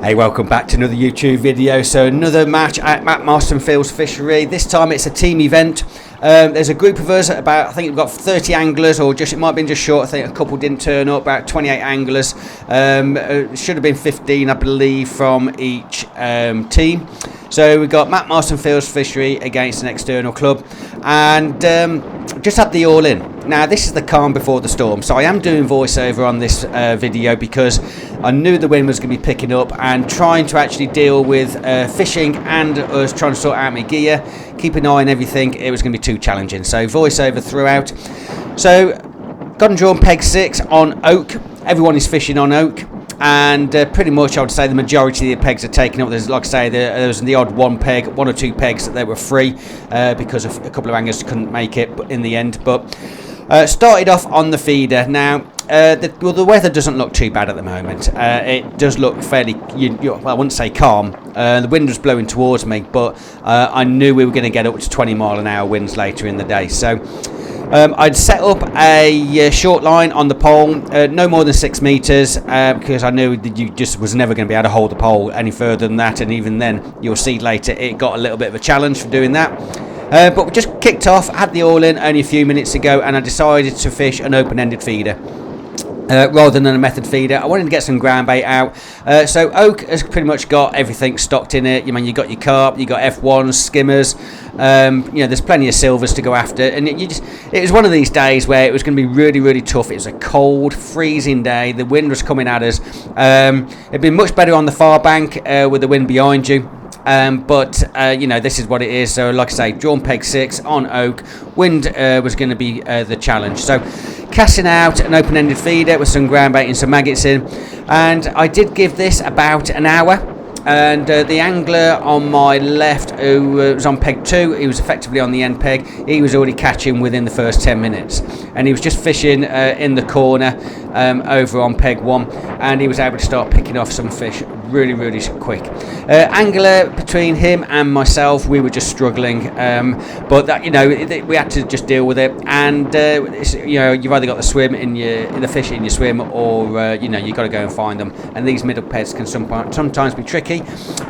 Hey, welcome back to another YouTube video. So another match at MAP Marston Fields Fishery. This time it's a team event. There's a group of us, about, I think we've got 30 anglers, or just, it might have been just short. I think a couple didn't turn up, about 28 anglers. Should have been 15, I believe, from each team. So we've got MAP Marston Fields Fishery against an external club, and just had the all in. Now this is the calm before the storm, so I am doing voiceover on this video because I knew the wind was going to be picking up, and trying to actually deal with fishing and us trying to sort out my gear, keep an eye on everything, it was going to be too challenging. So voiceover throughout. So got and drawn peg 6 on oak. Everyone is fishing on oak. And pretty much I would say the majority of the pegs are taken up. There's, like I say, there was the odd one or two pegs that they were free because of a couple of anglers couldn't make it in the end. But started off on the feeder. Now the weather doesn't look too bad at the moment. It does look fairly, well, I wouldn't say calm. The wind was blowing towards me, but I knew we were going to get up to 20-mile-an-hour winds later in the day. So I'd set up a short line on the pole, no more than 6 metres, because I knew that you just was never going to be able to hold the pole any further than that, and even then, you'll see later, it got a little bit of a challenge for doing that. But we just kicked off, had the all in only a few minutes ago, and I decided to fish an open-ended feeder. Rather than a method feeder. I wanted to get some ground bait out. So oak has pretty much got everything stocked in it. You got your carp, you got F1s, skimmers. There's plenty of silvers to go after. And it was one of these days where it was going to be really, really tough. It was a cold, freezing day. The wind was coming at us. It'd been much better on the far bank with the wind behind you. But this is what it is. So like I say, drawn peg 6 on oak. Wind was going to be the challenge. So casting out an open-ended feeder with some ground bait and some maggots in, and I did give this about an hour. And the angler on my left, who was on peg 2, he was effectively on the end peg. He was already catching within the first 10 minutes, and he was just fishing in the corner over on peg 1, and he was able to start picking off some fish really, really quick. Angler between him and myself, we were just struggling, but that, we had to just deal with it. And you've either got the swim in the fish in your swim, or you got to go and find them. And these middle pegs can sometimes be tricky.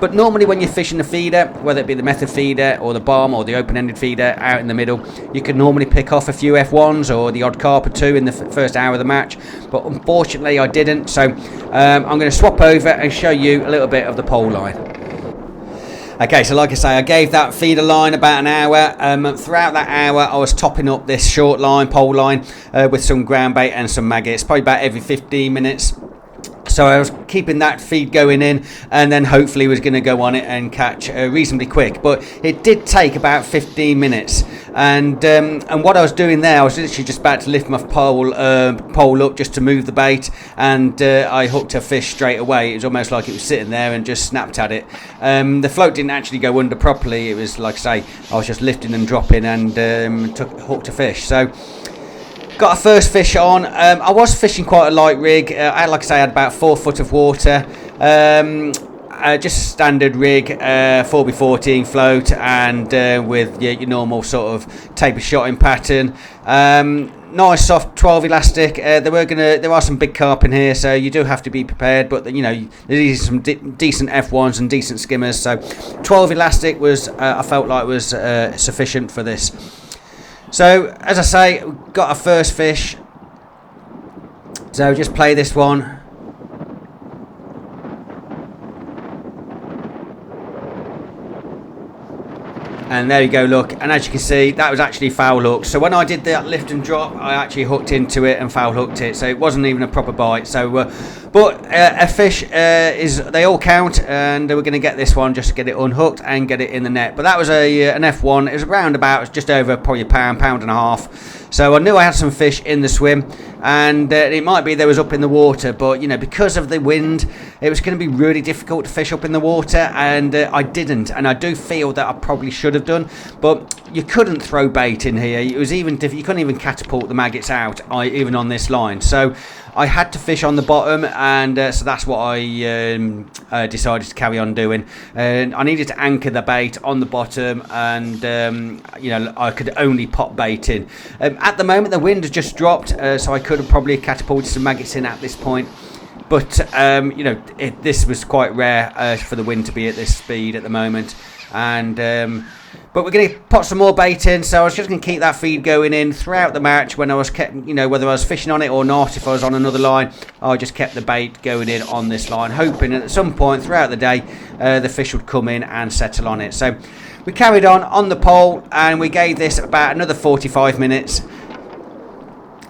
But normally when you're fishing a feeder, whether it be the method feeder or the bomb or the open-ended feeder out in the middle, you can normally pick off a few F1s or the odd carp or two in the first hour of the match. But unfortunately I didn't, so I'm going to swap over and show you a little bit of the pole line. Okay, so like I say, I gave that feeder line about an hour. Throughout that hour, I was topping up this short line, pole line, with some ground bait and some maggots, probably about every 15 minutes. So I was keeping that feed going in, and then hopefully was going to go on it and catch reasonably quick. But it did take about 15 minutes. And what I was doing there, I was literally just about to lift my pole up just to move the bait, and I hooked a fish straight away. It was almost like it was sitting there and just snapped at it. The float didn't actually go under properly. It was, like I say, I was just lifting and dropping, and hooked a fish. So got a first fish on. I was fishing quite a light rig. Like I say, I had about 4 foot of water. Just a standard rig, 4x14 float, and with your normal sort of taper shotting pattern. Nice soft 12 elastic. There are some big carp in here, so you do have to be prepared. But there's some decent F1s and decent skimmers. So 12 elastic was, I felt like, was sufficient for this. So, as I say, got our first fish. So just play this one. And there you go, look. And as you can see, that was actually foul hooked. So when I did that lift and drop, I actually hooked into it and foul hooked it. So it wasn't even a proper bite. So, but a fish they all count, and we're going to get this one just to get it unhooked and get it in the net. But that was an F1. It was around about just over probably a pound and a half. So I knew I had some fish in the swim, and it might be they was up in the water, but because of the wind, it was going to be really difficult to fish up in the water, and I didn't. And I do feel that I probably should have done, but you couldn't throw bait in here. It was even you couldn't even catapult the maggots out, even on this line. So I had to fish on the bottom, and so that's what I decided to carry on doing. And I needed to anchor the bait on the bottom, and I could only pop bait in. At the moment, the wind has just dropped, so I could have probably catapulted some maggots in at this point. but you know, this was quite rare for the wind to be at this speed at the moment, and but we're going to put some more bait in, so I was just going to keep that feed going in throughout the match. When I was kept, you know, whether I was fishing on it or not, if I was on another line, I just kept the bait going in on this line, hoping that at some point throughout the day the fish would come in and settle on it. So we carried on the pole, and we gave this about another 45 minutes.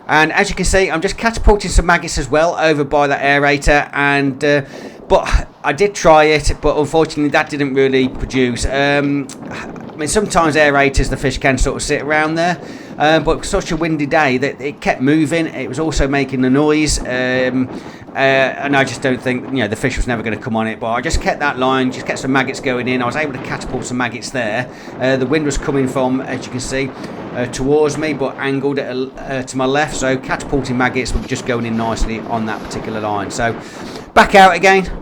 And as you can see, I'm just catapulting some maggots as well over by that aerator, and but I did try it, but unfortunately that didn't really produce. I mean, sometimes aerators, the fish can sort of sit around there, but such a windy day that it kept moving. It was also making the noise, and I just don't think, you know, the fish was never going to come on it. But I just kept that line, just kept some maggots going in. I was able to catapult some maggots there. The wind was coming from, as you can see, towards me, but angled to my left, so catapulting maggots were just going in nicely on that particular line. So back out again.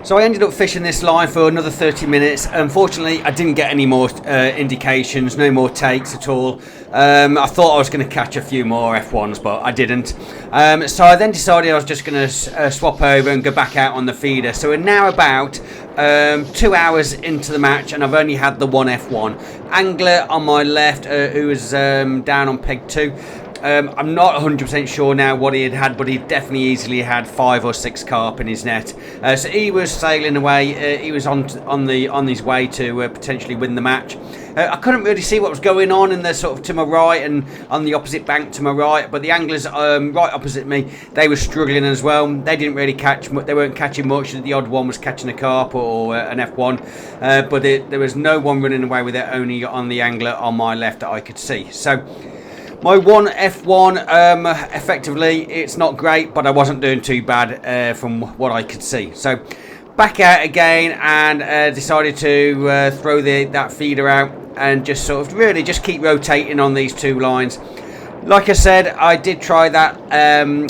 So I ended up fishing this line for another 30 minutes. Unfortunately, I didn't get any more indications, no more takes at all. I thought I was going to catch a few more F1s, but I didn't. So I then decided I was just going to swap over and go back out on the feeder. So we're now about 2 hours into the match, and I've only had the one F1. Angler on my left, who was down on peg 2. I'm not 100% sure now what he had, but he definitely easily had 5 or 6 carp in his net. So he was sailing away. He was on his way to potentially win the match. I couldn't really see what was going on in the sort of to my right and on the opposite bank to my right, but the anglers right opposite me, they were struggling as well. They didn't really catch. They weren't catching much. The odd one was catching a carp or an F1, but there was no one running away with it. Only on the angler on my left that I could see. So my one F1, effectively, it's not great, but I wasn't doing too bad from what I could see. So back out again, and decided to throw that feeder out and just sort of really just keep rotating on these two lines. Like I said, I did try that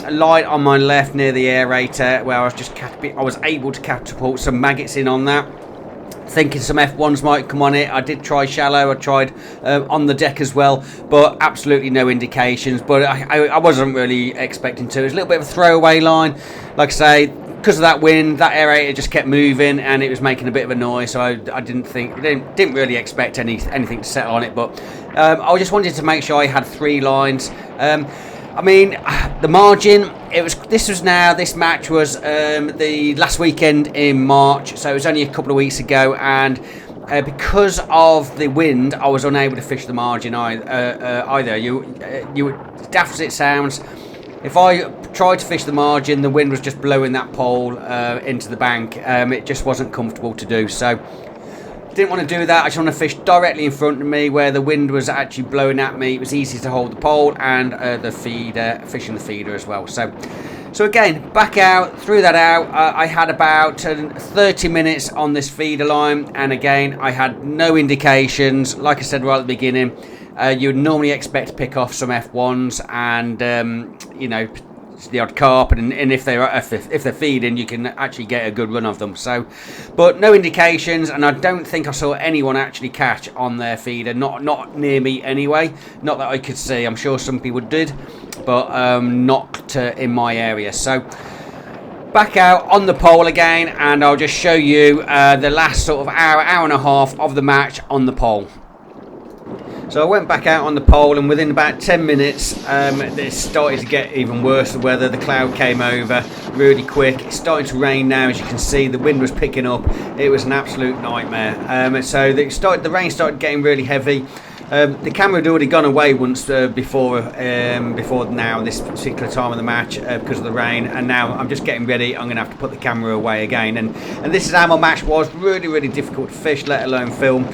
line on my left near the aerator, where I was able to catapult some maggots in on that, thinking some F1s might come on it. I did try shallow. I tried on the deck as well, but absolutely no indications. But I wasn't really expecting to. It was a little bit of a throwaway line. Like I say, because of that wind, that aerator just kept moving and it was making a bit of a noise. So I didn't really expect anything to settle on it. But I just wanted to make sure I had 3 lines. I mean, the margin, this match was the last weekend in March, so it was only a couple of weeks ago, and because of the wind, I was unable to fish the margin either. You daft as it sounds, if I tried to fish the margin, the wind was just blowing that pole into the bank. It just wasn't comfortable to do, so didn't want to do that. I just want to fish directly in front of me where the wind was actually blowing at me. It was easy to hold the pole and the feeder, fishing the feeder as well. So again, back out, threw that out. I had about 30 minutes on this feeder line, and again, I had no indications. Like I said right at the beginning, you would normally expect to pick off some F1s and you know, the odd carp, and if they're feeding, you can actually get a good run of them. So, but no indications, and I don't think I saw anyone actually catch on their feeder. Not near me anyway. Not that I could see. I'm sure some people did, but not in my area. So back out on the pole again, and I'll just show you the last sort of hour and a half of the match on the pole. So I went back out on the pole, and within about 10 minutes, it started to get even worse. The weather, the cloud came over really quick. It's starting to rain now, as you can see. The wind was picking up. It was an absolute nightmare. So the rain started getting really heavy. The camera had already gone away once before now, this particular time of the match, because of the rain, and now I'm just getting ready. I'm going to have to put the camera away again, and this is how my match was. Really difficult to fish, let alone film.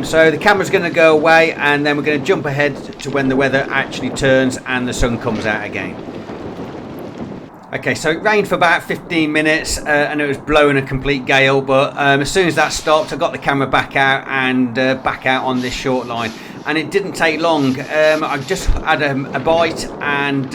So the camera's going to go away, and then we're going to jump ahead to when the weather actually turns and the sun comes out again. Okay, so it rained for about 15 minutes and it was blowing a complete gale, but as soon as that stopped, I got the camera back out and back out on this short line, and it didn't take long. I just had a bite, and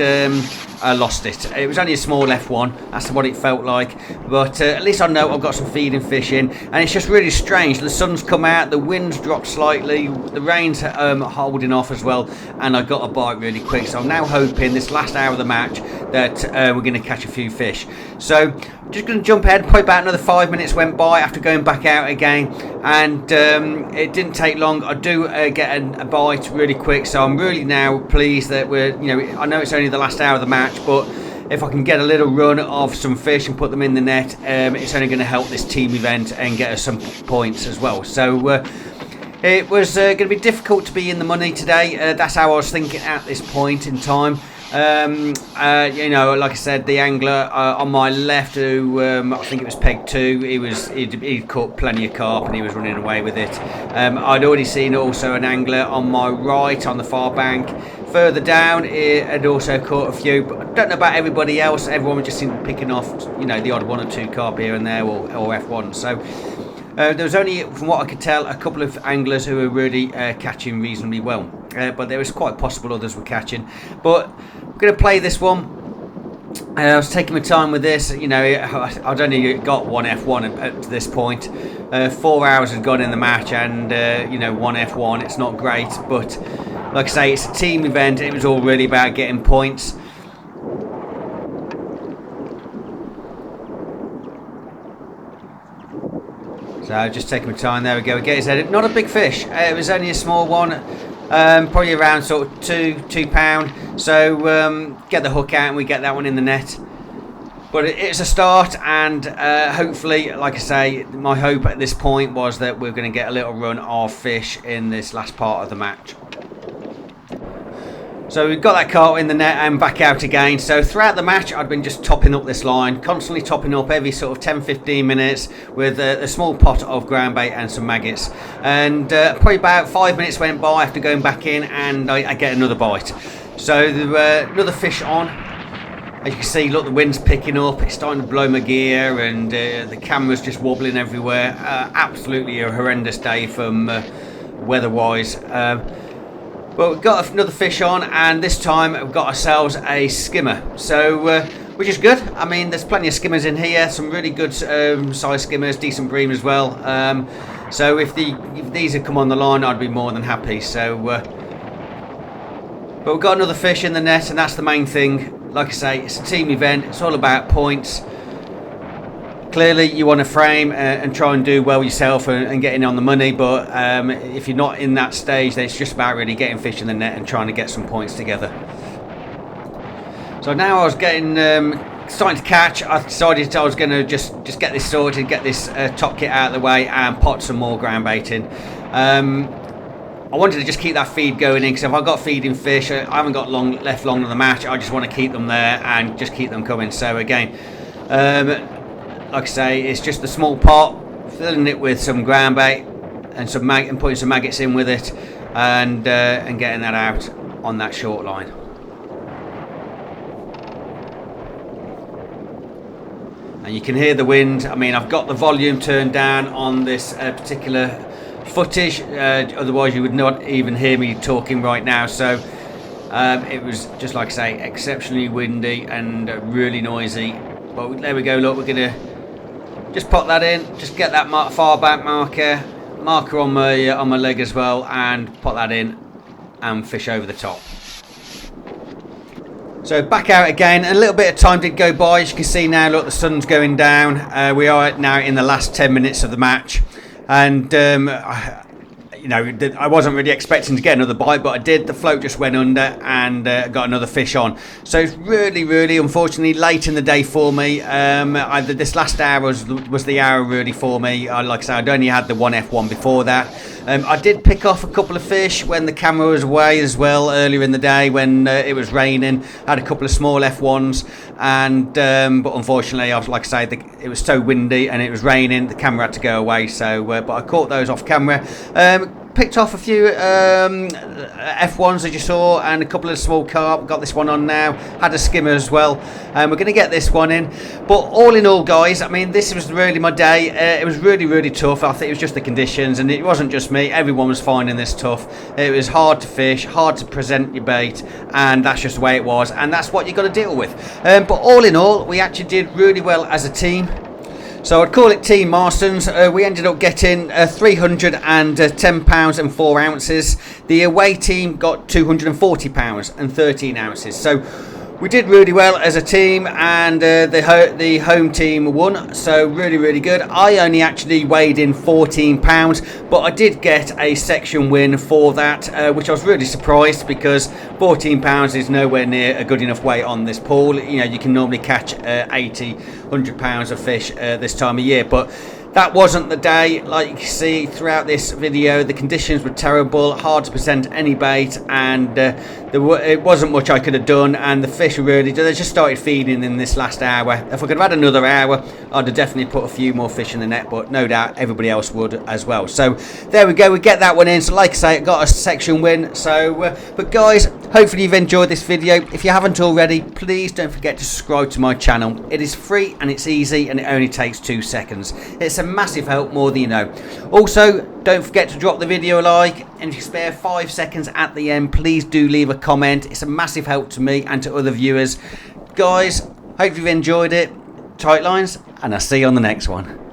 I lost it. It was only a small F1, that's what it felt like, but at least I know I've got some feeding fish in. And it's just really strange, the sun's come out, the wind's dropped slightly, the rain's holding off as well, and I got a bite really quick. So I'm now hoping this last hour of the match that we're going to catch a few fish. So just going to jump ahead. Probably about another 5 minutes went by after going back out again, and it didn't take long. I do get a bite really quick, so I'm really now pleased that we're, you know, I know it's only the last hour of the match, but if I can get a little run of some fish and put them in the net, it's only going to help this team event and get us some points as well. So it was going to be difficult to be in the money today. That's how I was thinking at this point in time. You know, like I said, the angler on my left, who I think it was peg 2, he'd caught plenty of carp and he was running away with it. I'd already seen also an angler on my right on the far bank. Further down, it had also caught a few, but I don't know about everybody else. Everyone was just picking off, you know, the odd 1 or 2 carp here and there, or F1. So there was only, from what I could tell, a couple of anglers who were really catching reasonably well, but there was quite possible others were catching. But I'm going to play this one. I was taking my time with this. You know, I'd only got 1 F1 up to this point. 4 hours had gone in the match, and you know, 1 F1. It's not great, but like I say, it's a team event. It was all really about getting points. So just taking my time. There we go. Get his head. Not a big fish. It was only a small one. Probably around sort of two pound. So get the hook out and we get that one in the net. But it's a start, and hopefully, like I say, my hope at this point was that we're going to get a little run of fish in this last part of the match. So we've got that carp in the net and back out again. So throughout the match, I'd been just topping up this line, constantly topping up every sort of 10-15 minutes with a small pot of ground bait and some maggots. And probably about 5 minutes went by after going back in, and I get another bite. So there were another fish on. As you can see, look, the wind's picking up. It's starting to blow my gear, and the camera's just wobbling everywhere. Absolutely a horrendous day from weather-wise. But we've got another fish on, and this time we've got ourselves a skimmer, so which is good. I mean, there's plenty of skimmers in here, some really good size skimmers, decent bream as well. So if these had come on the line, I'd be more than happy. So, but we've got another fish in the net, and that's the main thing. Like I say, it's a team event. It's all about points. Clearly, you want to frame and try and do well yourself and getting on the money, but if you're not in that stage, then it's just about really getting fish in the net and trying to get some points together. So now I was getting starting to catch. I decided I was going to just get this sorted, get this top kit out of the way, and pot some more ground bait in. I wanted to just keep that feed going in, because if I've got feeding fish, I haven't got left long in the match. I just want to keep them there and just keep them coming. So again, like I say, it's just a small pot, filling it with some ground bait and and putting some maggots in with it, and getting that out on that short line. And you can hear the wind. I mean, I've got the volume turned down on this particular footage, otherwise you would not even hear me talking right now. So it was, just like I say, exceptionally windy and really noisy. But there we go. Look, we're gonna just pop that in, just get that far back marker on my leg as well, and pop that in and fish over the top. So back out again, a little bit of time did go by. As you can see now, look, the sun's going down. We are now in the last 10 minutes of the match, and you know, I wasn't really expecting to get another bite, but I did. The float just went under and got another fish on. So it's really, unfortunately, late in the day for me. This last hour was the hour really for me. Like I said, I'd only had the 1 F1 before that. I did pick off a couple of fish when the camera was away as well, earlier in the day when it was raining. I had a couple of small F1s, and but unfortunately, like I say, it was so windy and it was raining, the camera had to go away. So, but I caught those off camera. picked off a few F1s as you saw, and a couple of small carp. Got this one on now. Had a skimmer as well, and we're going to get this one in. But all in all, guys, I mean, this was really my day. It was really tough. I think it was just the conditions, and it wasn't just me. Everyone was finding this tough. It was hard to fish, hard to present your bait, and that's just the way it was, and that's what you've got to deal with. But all in all, we actually did really well as a team. So I'd call it Team Marstons. We ended up getting £310 and 4 ounces. The away team got £240 and 13 ounces. So we did really well as a team, and the home team won. So really good. I only actually weighed in £14, but I did get a section win for that, which I was really surprised, because £14 is nowhere near a good enough weight on this pool. You know, you can normally catch 80, 100 pounds of fish this time of year, but that wasn't the day. Like you can see throughout this video, the conditions were terrible, hard to present any bait, and it wasn't much I could have done, and the fish they just started feeding in this last hour. If I could have had another hour, I'd have definitely put a few more fish in the net, but no doubt everybody else would as well. So there we go, we get that one in. So like I say, I got a section win. So but guys, hopefully you've enjoyed this video. If you haven't already, please don't forget to subscribe to my channel. It is free and it's easy, and it only takes 2 seconds. It's a massive help, more than you know. Also, don't forget to drop the video a like, and if you spare 5 seconds at the end, please do leave a comment. It's a massive help to me and to other viewers. Guys, hope you've enjoyed it. Tight lines, and I'll see you on the next one.